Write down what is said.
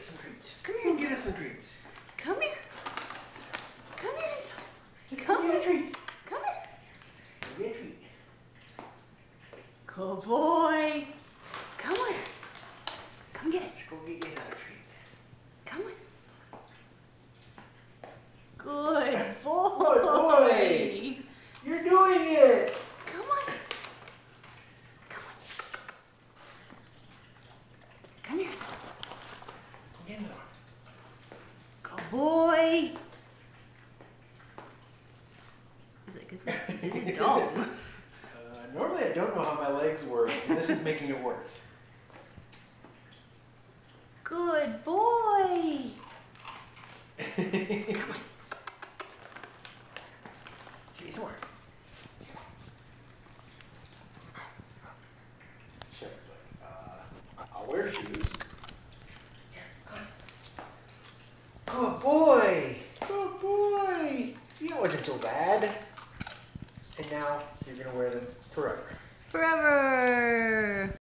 some treats. Come here, Get us some treats. Come here. Come here, Enzo. Just Come get here. a treat. Come here. Get a treat. Good boy. Come on. Come get it. Let's go get you another treat. Come on. Good boy. Good boy. You're doing it. Come on. Come on. Come here, Enzo. Get another. Good boy. Is it dumb? Normally I don't know how my legs work, and this is making it worse. Good boy. Come on. Give me some more. Sure. I'll wear shoes. Here, come on. Good boy. Good boy. See, it wasn't so bad. And now you're gonna wear them forever. Forever.